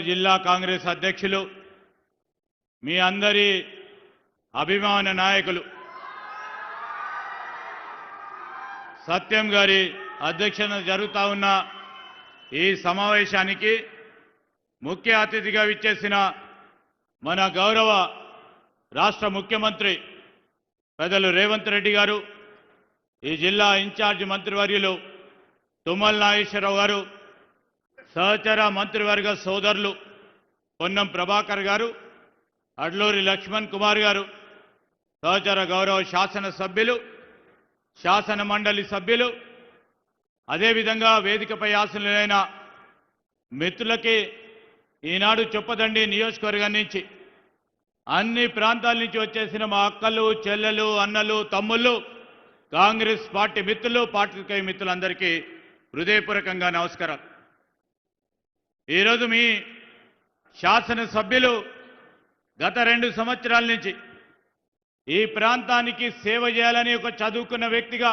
జిల్లా కాంగ్రెస్ అధ్యక్షులు మీ అందరి అభిమాన నాయకులు సత్యం గారి అధ్యక్షతన జరుగుతా ఉన్న ఈ సమావేశానికి ముఖ్య అతిథిగా విచ్చేసిన మన గౌరవ రాష్ట్ర ముఖ్యమంత్రి పెద్దలు రేవంత్ రెడ్డి గారు, ఈ జిల్లా ఇన్ఛార్జ్ మంత్రివర్యులు తుమ్మల నాగేశ్వరరావు గారు, సహచర మంత్రివర్గ సోదరులు పొన్నం ప్రభాకర్ గారు, అడ్లూరి లక్ష్మణ్ కుమార్ గారు, సహచర గౌరవ శాసన సభ్యులు, శాసన మండలి సభ్యులు, అదేవిధంగా వేదికపై ఆసీనులైన మిత్రులకి ఈనాడు చొప్పదండి నియోజకవర్గం నుంచి అన్ని ప్రాంతాల నుంచి వచ్చేసిన మా అక్కలు, చెల్లెలు, అన్నలు, తమ్ముళ్ళు, కాంగ్రెస్ పార్టీ మిత్రులు, పార్టీకేయ మిత్రులందరికీ హృదయపూర్వకంగా నమస్కారం. ఈరోజు మీ శాసనసభ్యులు గత 2 సంవత్సరాల నుంచి ఈ ప్రాంతానికి సేవ చేయాలని ఒక చదువుకున్న వ్యక్తిగా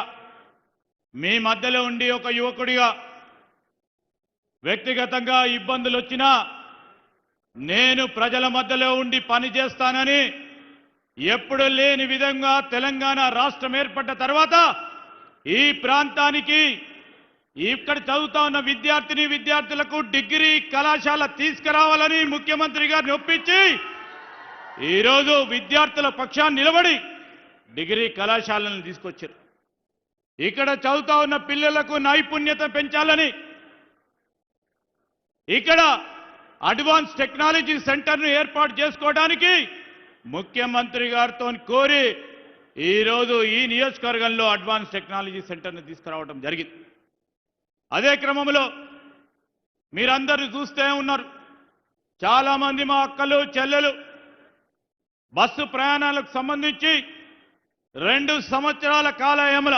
మీ మధ్యలో ఉండి ఒక యువకుడిగా వ్యక్తిగతంగా ఇబ్బందులు వచ్చినా నేను ప్రజల మధ్యలో ఉండి పని చేస్తానని ఎప్పుడు లేని విధంగా తెలంగాణ రాష్ట్రం ఏర్పడ్డ తర్వాత ఈ ప్రాంతానికి ఇక్కడ చదువుతా ఉన్న విద్యార్థులకు డిగ్రీ కళాశాల తీసుకురావాలని ముఖ్యమంత్రి గారిని ఒప్పించి ఈరోజు విద్యార్థుల పక్షాన్ని నిలబడి డిగ్రీ కళాశాలను తీసుకొచ్చారు. ఇక్కడ చదువుతా ఉన్న పిల్లలకు నైపుణ్యత పెంచాలని ఇక్కడ అడ్వాన్స్ టెక్నాలజీ సెంటర్ను ఏర్పాటు చేసుకోవడానికి ముఖ్యమంత్రి గారితో కోరి ఈరోజు ఈ నియోజకవర్గంలో అడ్వాన్స్ టెక్నాలజీ సెంటర్ను తీసుకురావడం జరిగింది. అదే క్రమంలో మీరందరూ చూస్తే ఉన్నారు, చాలామంది మా అక్కలు, చెల్లెలు బస్సు ప్రయాణాలకు సంబంధించి 2 సంవత్సరాల కాలయముల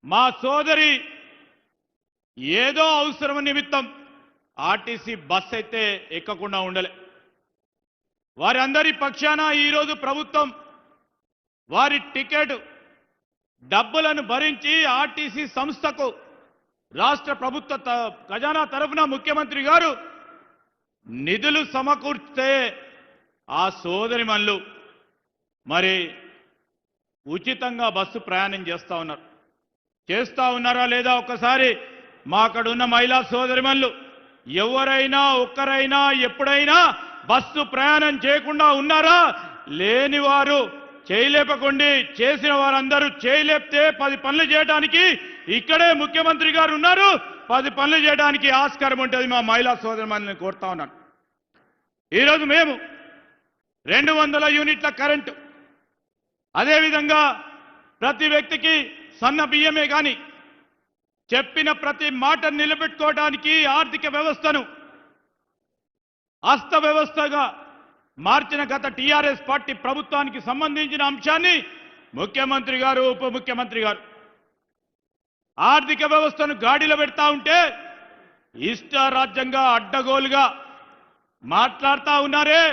మా సోదరి ఏదో అవసరం నిమిత్తం ఆర్టీసీ బస్ అయితే ఎక్కకుండా ఉండలే. వారందరి పక్షాన ఈరోజు ప్రభుత్వం వారి టికెట్ డబ్బులను భరించి ఆర్టీసీ సంస్థకు రాష్ట్ర ప్రభుత్వ ఖజానా తరఫున ముఖ్యమంత్రి గారు నిధులు సమకూర్చితే ఆ సోదరిమణులు మరి ఉచితంగా బస్సు ప్రయాణం చేస్తా ఉన్నారా లేదా ఒక్కసారి మా అక్కడ ఉన్న మహిళా సోదరిమణులు ఎవరైనా ఒక్కరైనా ఎప్పుడైనా బస్సు ప్రయాణం చేయకుండా ఉన్నారా? లేని వారు చేయలేపకండి, చేసిన వారందరూ చేయలేపితే 10 పనులు చేయడానికి ఇక్కడే ముఖ్యమంత్రి గారు ఉన్నారు. 10 పనులు చేయడానికి ఆస్కారం ఉంటుంది. మా మహిళా సోదరిమణులను కోరుతా ఉన్నాను. ఈరోజు మేము 200 యూనిట్ల కరెంటు, అదేవిధంగా ప్రతి వ్యక్తికి సన్న బియ్యమే కానీ చెప్పిన ప్రతి మాట నిలబెట్టుకోవడానికి ఆర్థిక వ్యవస్థను అస్త వ్యవస్థగా మార్చిన గత టీఆర్ఎస్ పార్టీ ప్రభుత్వానికి సంబంధించిన అంశాన్ని ముఖ్యమంత్రి గారు, ఉప ముఖ్యమంత్రి గారు ఆర్థిక వ్యవస్థను గాడిలో పెడతా ఉంటే ఇష్టారాజ్యంగా అడ్డగోలుగా మాట్లాడుతూ ఉన్నారే.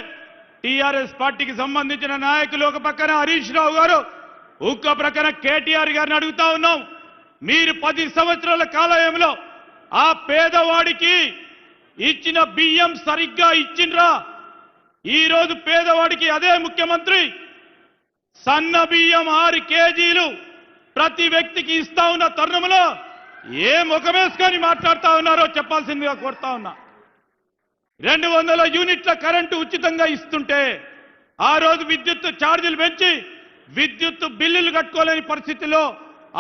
టీఆర్ఎస్ పార్టీకి సంబంధించిన నాయకులు ఒక పక్కన హరీష్ రావు గారు, ఇంకో ప్రక్కన కేటీఆర్ గారిని అడుగుతా ఉన్నాం, మీరు 10 సంవత్సరాల కాలయంలో ఆ పేదవాడికి ఇచ్చిన బియ్యం సరిగ్గా ఇచ్చిండ్రా? ఈరోజు పేదవాడికి అదే ముఖ్యమంత్రి సన్న బియ్యం 6 కేజీలు ప్రతి వ్యక్తికి ఇస్తా ఉన్న తరుణంలో ఏ ముఖమేసుకొని మాట్లాడుతా ఉన్నారో చెప్పాల్సిందిగా కోరుతా ఉన్నా. 200 యూనిట్ల కరెంటు ఉచితంగా ఇస్తుంటే ఆ రోజు విద్యుత్ ఛార్జీలు పెంచి విద్యుత్ బిల్లులు కట్టుకోలేని పరిస్థితిలో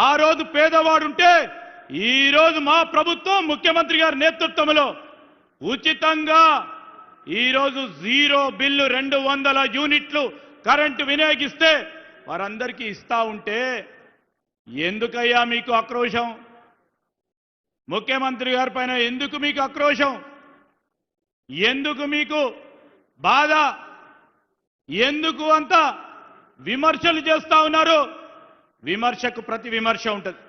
ఆ రోజు పేదవాడుంటే ఈరోజు మా ప్రభుత్వం ముఖ్యమంత్రి గారి నేతృత్వంలో ఉచితంగా ఈరోజు 0 బిల్లు 200 యూనిట్లు కరెంటు వినియోగిస్తే వారందరికీ ఇస్తా ఉంటే ఎందుకయ్యా మీకు ఆక్రోశం? ముఖ్యమంత్రి గారి పైన ఎందుకు మీకు ఆక్రోశం? ఎందుకు మీకు బాధ? ఎందుకు అంత విమర్శలు చేస్తా ఉన్నారు? విమర్శకు ప్రతి విమర్శ ఉంటుంది,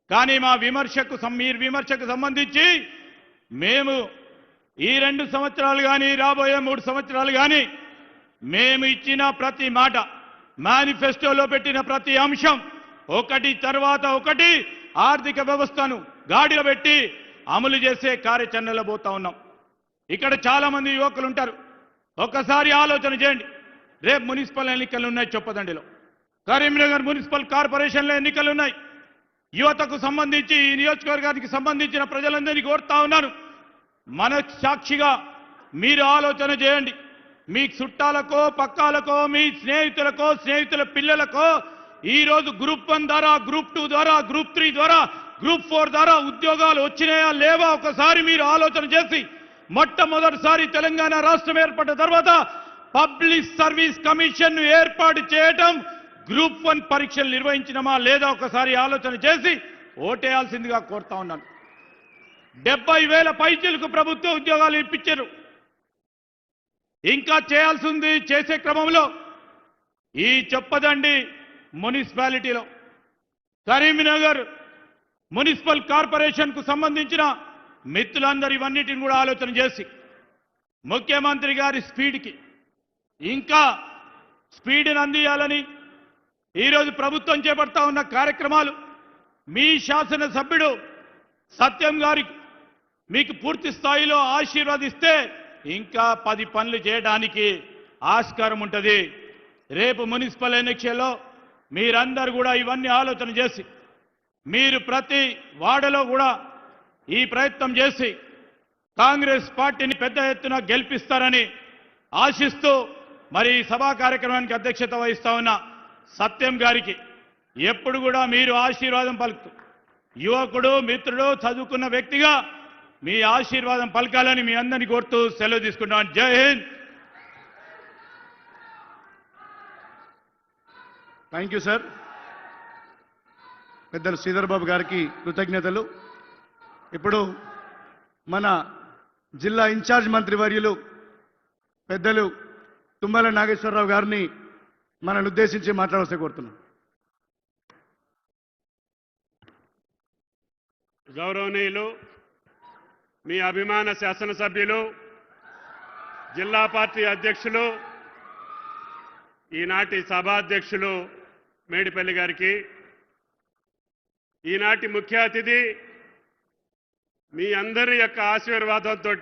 కానీ మా మీరు విమర్శకు సంబంధించి మేము ఈ 2 సంవత్సరాలు కానీ రాబోయే 3 సంవత్సరాలు కానీ మేము ఇచ్చిన ప్రతి మాట, మేనిఫెస్టోలో పెట్టిన ప్రతి అంశం ఒకటి తర్వాత ఒకటి ఆర్థిక వ్యవస్థను గాడిలో పెట్టి అమలు చేసే కార్యాచరణలో పోతా ఉన్నాం. ఇక్కడ చాలా మంది యువకులు ఉంటారు. ఒక్కసారి ఆలోచన చేయండి. రేపు మున్సిపల్ ఎన్నికలు ఉన్నాయి చొప్పదండిలో, కరీంనగర్ మున్సిపల్ కార్పొరేషన్లో ఎన్నికలు ఉన్నాయి. యువతకు సంబంధించి ఈ నియోజకవర్గానికి సంబంధించిన ప్రజలందరినీ కోరుతా ఉన్నాను, మన సాక్షిగా మీరు ఆలోచన చేయండి. మీ చుట్టాలకో పక్కాలకో మీ స్నేహితులకో స్నేహితుల పిల్లలకో ఈరోజు గ్రూప్ 1 ద్వారా గ్రూప్ 2 ద్వారా గ్రూప్ 3 ద్వారా గ్రూప్ 4 ద్వారా ఉద్యోగాలు వచ్చినాయా లేవా ఒకసారి మీరు ఆలోచన చేసి, మొట్టమొదటిసారి తెలంగాణ రాష్ట్రం ఏర్పడ్డ తర్వాత పబ్లిక్ సర్వీస్ కమిషన్ ఏర్పాటు చేయటం, గ్రూప్ 1 పరీక్షలు నిర్వహించినమా లేదా ఒకసారి ఆలోచన చేసి ఓటేయాల్సిందిగా కోరుతా ఉన్నాను. 70,000 పైచీలకు ప్రభుత్వ ఉద్యోగాలు ఇప్పించారు. ఇంకా చేయాల్సింది చేసే క్రమంలో ఈ చొప్పదండి మున్సిపాలిటీలో కరీంనగర్ మున్సిపల్ కార్పొరేషన్కు సంబంధించిన మిత్రులందరూ ఇవన్నిటిని కూడా ఆలోచన చేసి ముఖ్యమంత్రి గారి స్పీడ్కి ఇంకా స్పీడ్ని అందియాలని ఈరోజు ప్రభుత్వం చేపడతా ఉన్న కార్యక్రమాలు మీ శాసనసభ్యుడు సత్యం గారికి మీకు పూర్తి స్థాయిలో ఆశీర్వదిస్తే ఇంకా 10 పనులు చేయడానికి ఆస్కారం ఉంటుంది. రేపు మున్సిపల్ ఎన్నికల్లో మీరందరూ కూడా ఇవన్నీ ఆలోచన చేసి మీరు ప్రతి వార్డులో కూడా ఈ ప్రయత్నం చేసి కాంగ్రెస్ పార్టీని పెద్ద ఎత్తున గెలిపిస్తారని ఆశిస్తూ మరి ఈ సభా కార్యక్రమానికి అధ్యక్షత వహిస్తా ఉన్న సత్యం గారికి ఎప్పుడు కూడా మీరు ఆశీర్వాదం పలుకుతూ, యువకుడు మిత్రుడు చదువుకున్న వ్యక్తిగా మీ ఆశీర్వాదం పలకాలని మీ అందరినీ కోరుతూ సెలవు తీసుకుంటాను. జై హింద్. Thank you sir. పెద్దలు శ్రీధర్ బాబు గారికి కృతజ్ఞతలు. ఇప్పుడు మన జిల్లా ఇన్ఛార్జ్ మంత్రివర్యులు పెద్దలు తుమ్మల నాగేశ్వరరావు గారిని మనల్ని ఉద్దేశించి మాట్లాడాల్సి కోరుతున్నాం. గౌరవనీయులు మీ అభిమాన శాసనసభ్యులు జిల్లా పార్టీ అధ్యక్షులు ఈనాటి సభాధ్యక్షులు మేడిపల్లి గారికి, ఈనాటి ముఖ్య అతిథి మీ అందరి యొక్క ఆశీర్వాదంతో